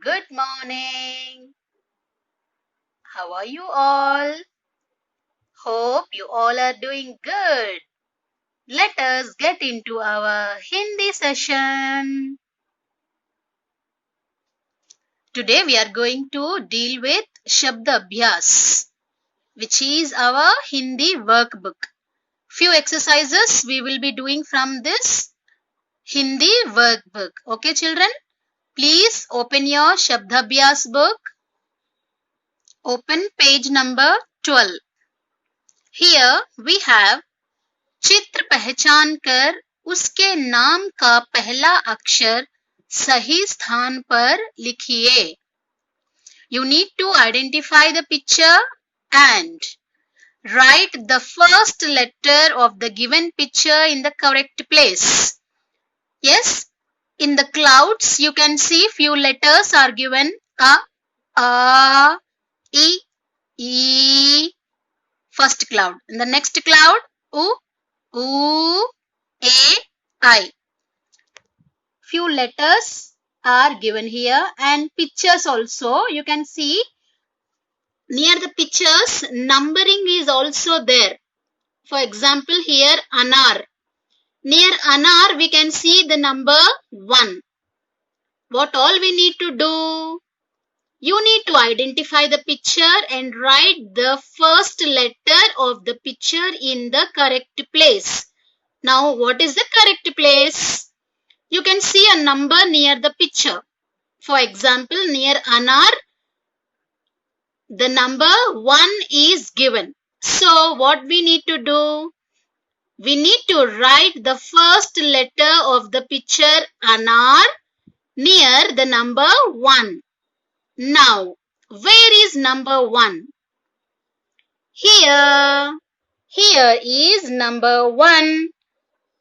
Good morning. How are you all? Hope you all are doing good. Let us get into our Hindi session. Today we are going to deal with Shabda Abhyas, which is our Hindi workbook. Few exercises we will be doing from this Hindi workbook. Okay, children? Please open your Shabda Abhyas book. Open page number 12. Here we have चित्र पहचान कर उसके नाम का पहला अक्षर सही स्थान पर लिखिए. You need to identify the picture and write the first letter of the given picture in the correct place. Yes, in the clouds you can see few letters are given: a, I, E. First cloud. In the next cloud, U, A, I. Few letters are given here and pictures also. You can see near the pictures numbering is also there. For example, here Anar. Near Anar we can see the number 1. What all we need to do? You need to identify the picture and write the first letter of the picture in the correct place. Now, what is the correct place? You can see a number near the picture. For example, near Anar, the number 1 is given. So, what we need to do? We need to write the first letter of the picture Anar near the number 1. Now, where is number 1? Here. Here is number 1.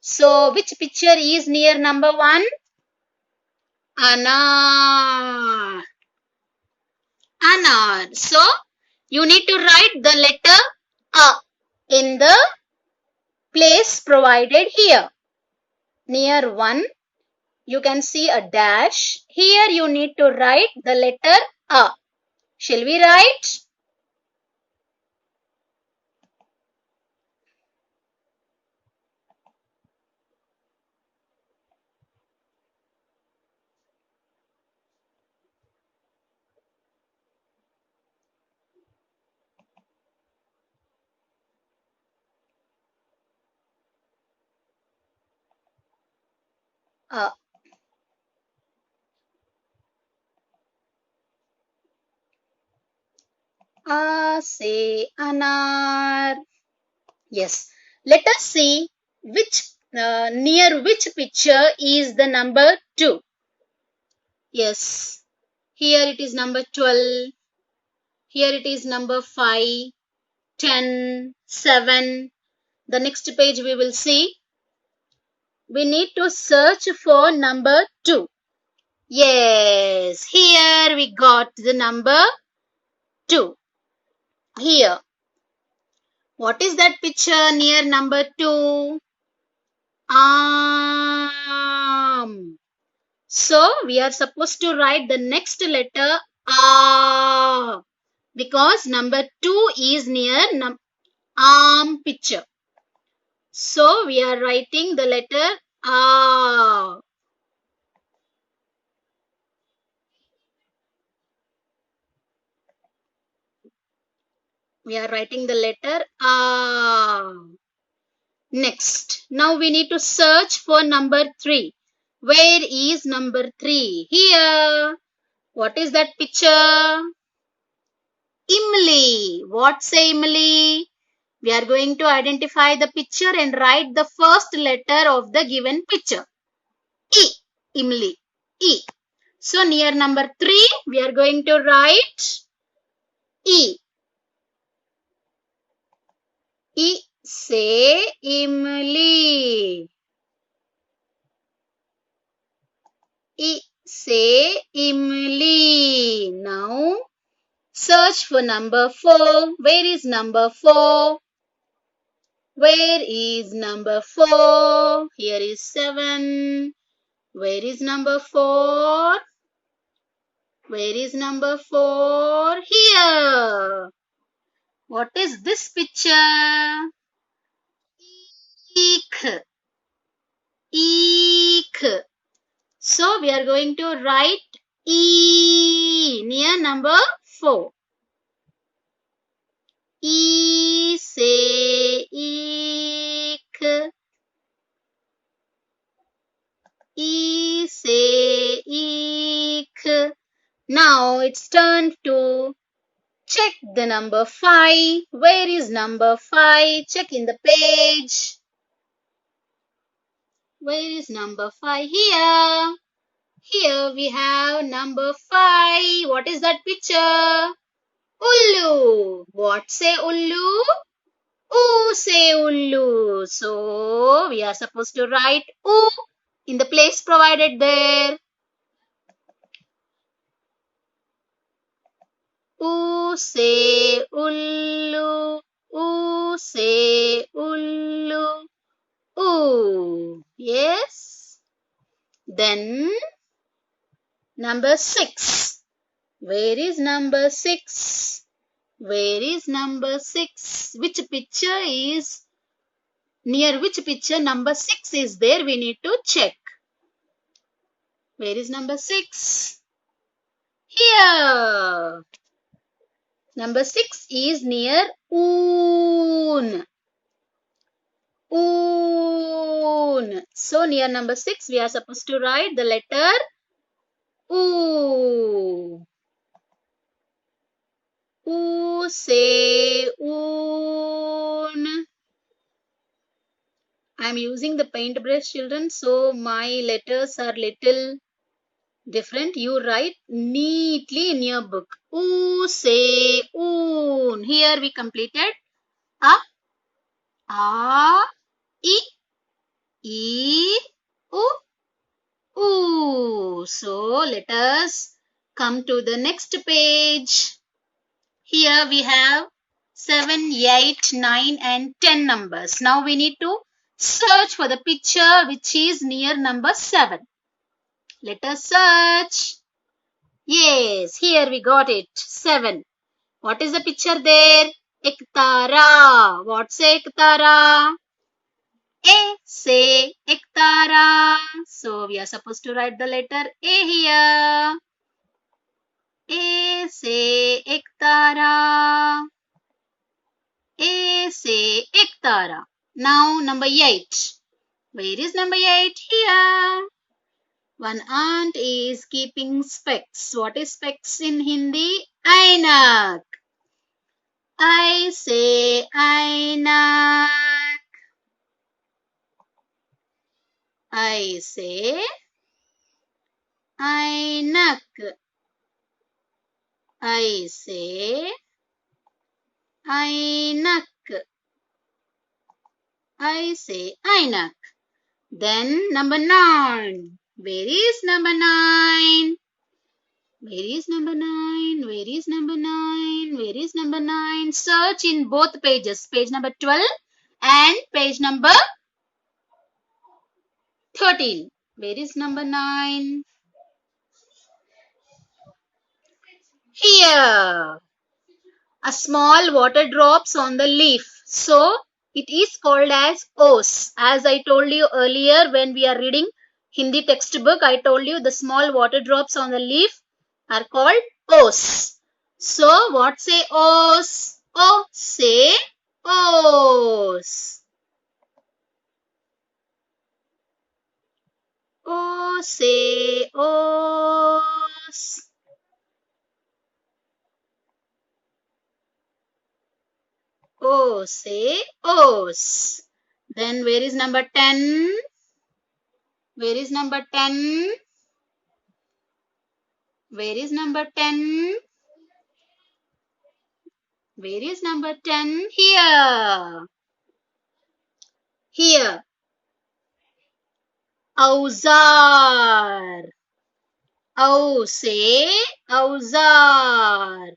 So, which picture is near number 1? Anar. Anar. So, you need to write the letter A in the place provided here. Near 1, you can see a dash. Here you need to write the letter A. Shall we write? A. A say Anar. Yes. Let us see near which picture is the number 2. Yes. Here it is number 12. Here it is number 5, 10, 7. The next page we will see. We need to search for number 2. Yes. Here we got the number 2. Here. What is that picture near number 2? Arm. So, we are supposed to write the next letter A because number 2 is near arm picture. So, we are writing the letter A. We are writing the letter A. Next, now we need to search for number 3. Where is number 3? Here. What is that picture? Imli. What say Imli? We are going to identify the picture and write the first letter of the given picture. E. Imli. E. So near number 3, we are going to write E. E say Imli. E say Imli. Now search for number 4. Where is number 4? Where is number 4? Here is 7. Where is number 4? Where is number 4? Here. What is this picture? Eek. Eek. So we are going to write E near number 4. E say eek. E say eek. Now it's turn to check the number 5. Where is number 5? Check in the page. Where is number 5? Here. Here we have number 5. What is that picture? Ullu. What say Ullu? Oo say Ullu. So we are supposed to write oo in the place provided there. Oo say Ullu. Oo say Ullu. Ooh. Yes. Then number 6. Where is number 6? Where is number 6? Which picture is near which picture number 6 is there? We need to check. Where is number 6? Here. Number 6 is near oon. Oon. So near number 6 we are supposed to write the letter oo. Oo say oon. I am using the paintbrush, children, so my letters are little different. You write neatly in your book. Oo say oon. Here we completed a, I, e, u, oo. So let us come to the next page. Here we have 7, 8, 9 and 10 numbers. Now we need to search for the picture which is near number 7. Let us search. Yes, here we got it. 7. What is the picture there? Ektara. What's Ektara? A say Ektara. So we are supposed to write the letter A here. A say Ektara. A say Ektara. Now number 8. Where is number 8? Here. One aunt is keeping specs. What is specs in Hindi? Ainak. I say ainak. I say ainak. I say ainak. I say ainak. Then number 9. Where is number 9? Where is number 9? Where is number 9? Where is number 9? Search in both pages. Page number 12 and page number 13. Where is number 9? Here. A small water drops on the leaf. So, it is called as Os. As I told you earlier when we are reading Hindi textbook, I told you the small water drops on the leaf are called Os. So, what say Os? O say Os. O say Os. O say Os. Then where is number 10? Where is number 10? Where is number 10? Where is number 10? Here. Here. Auzar. Au say Auzar.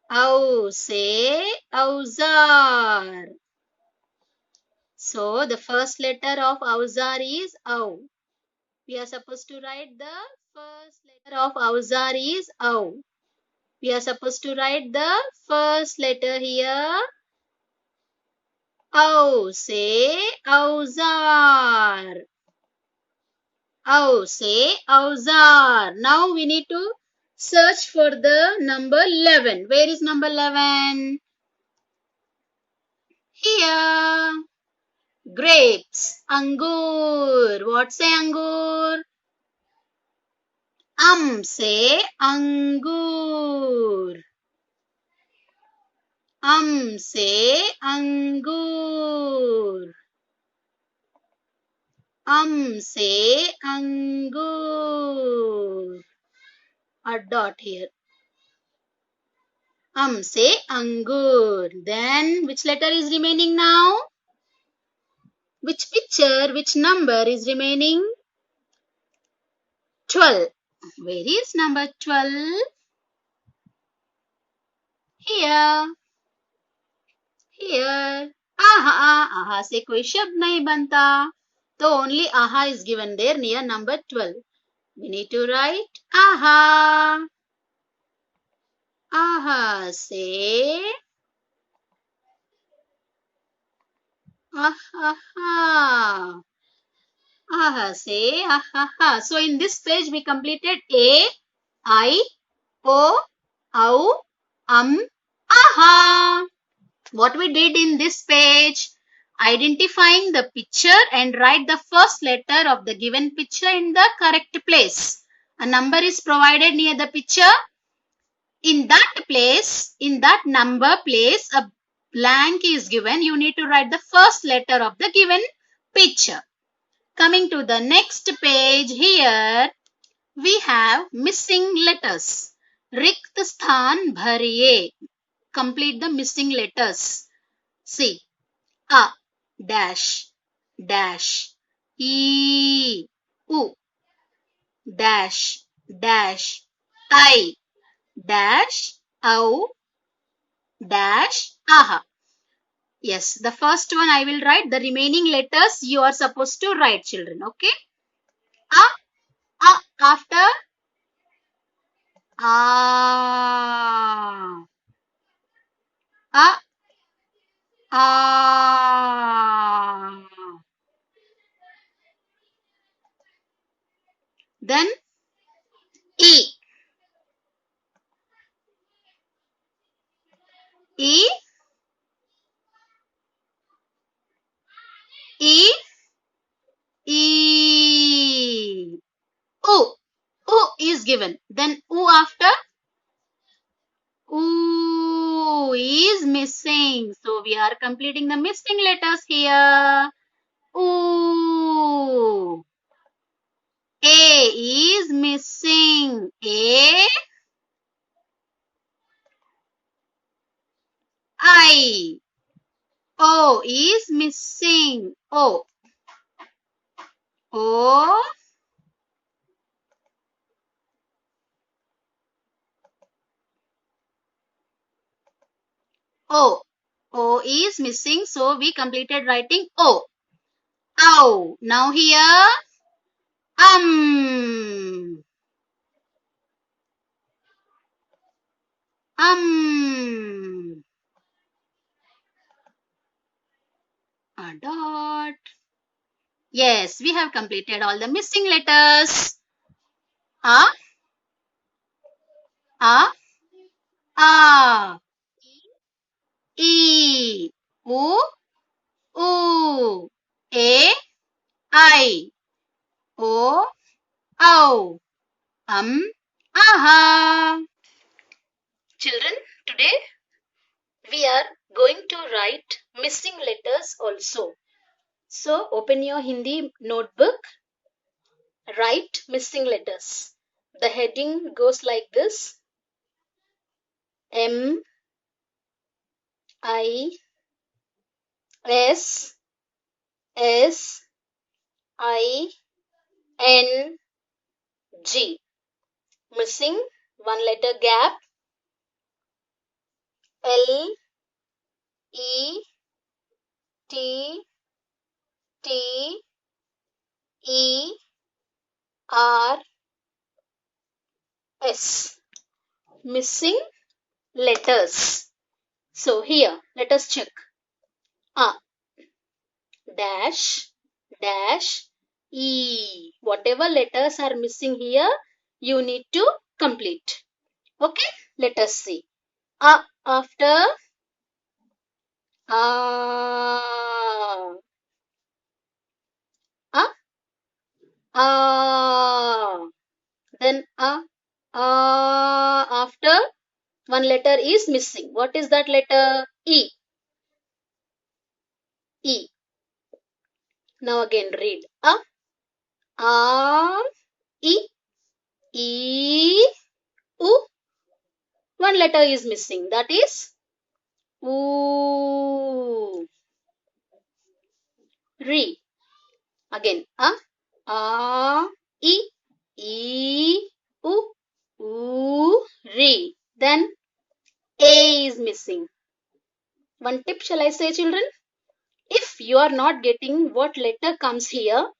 Au say Auzar. So the first letter of Auzar is Au. We are supposed to write the first letter of Awzar is Aw. We are supposed to write the first letter here. Aw, say Awzar. Aw, say Awzar. Now we need to search for the number 11. Where is number 11? Here. Grapes. Angur. What say Angur? Say Angur. Say Angur. Say Angur. A dot here. Say Angur. Then which letter is remaining now? Which picture, which number is remaining? 12. Where is number 12? Here. Here. Aha से कोई शब्द नहीं बनता. So only aha is given there near number 12. We need to write aha. Aha say aha. Aha say aha. So in this page we completed A, I, O, Au, aha. What we did in this page? Identifying the picture and write the first letter of the given picture in the correct place. A number is provided near the picture. In that place, in that number place, a blank is given. You need to write the first letter of the given picture. Coming to the next page here, we have missing letters. Rikt sthan bhariye. Complete the missing letters. See. A dash dash E U dash dash I dash Au dash aha. Yes, the first one I will write. The remaining letters you are supposed to write, children. Okay. A after A then E E E E U is given. Then U after U is missing. So we are completing the missing letters here. U. A is missing. A. I. O is missing. O. O. O. O is missing. So we completed writing O. Ow. Now here. A dot. Yes, we have completed all the missing letters. A, E, U, A, I, O, Ow, aha. Children, today we are going to write missing letters also. So open your Hindi notebook, write missing letters. The heading goes like this: M, I, S, S, I, N, G. Missing one letter gap. L, E, T, T, E, R, S. Missing letters. So here, let us check. A, dash, dash, E. Whatever letters are missing here, you need to complete. Okay, let us see. A after A. A, A. Then A after one letter is missing. What is that letter? E. E. Now again read. A, E, E, U. One letter is missing. That is U. Re. Again. A, E, E, U, Re. Then A is missing. One tip shall I say, children? If you are not getting what letter comes here,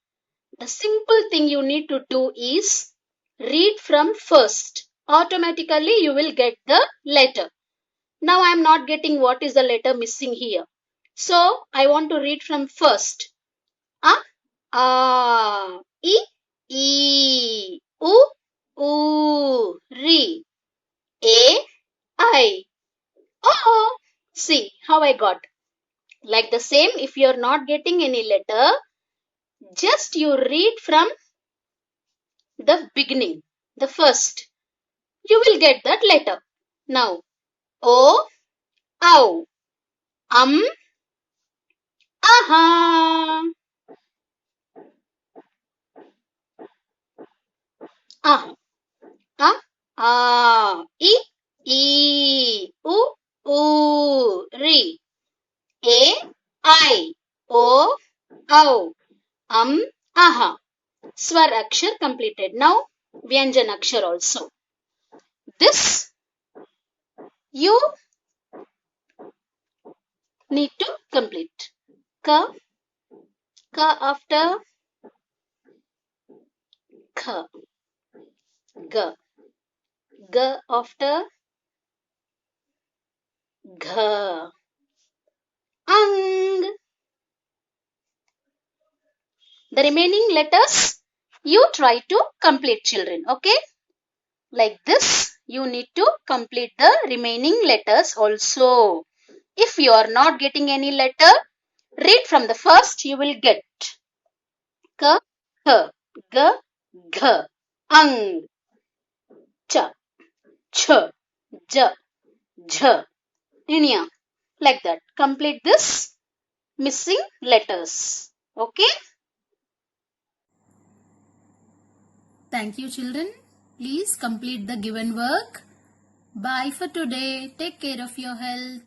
the simple thing you need to do is read from first. Automatically you will get the letter. Now I am not getting what is the letter missing here. So I want to read from first. A, E, U, Re. A, I, O. See how I got. Like the same, if you are not getting any letter, just you read from the beginning, the first. You will get that letter. Now, O, ow, aha, ah, e, u, re, a, I, o, ow, aha. Swar akshar completed. Now, Vyanjan akshar also. This you need to complete. Ka, ka after kha, ga, ga after gha, ang. The remaining letters you try to complete, children. Okay? Like this, you need to complete the remaining letters also. If you are not getting any letter, read from the first, you will get ka, kha, ga, gha, ang, cha, cha, ja, jha, inya. Like that. Complete this missing letters. Okay? Thank you, children. Please complete the given work. Bye for today. Take care of your health.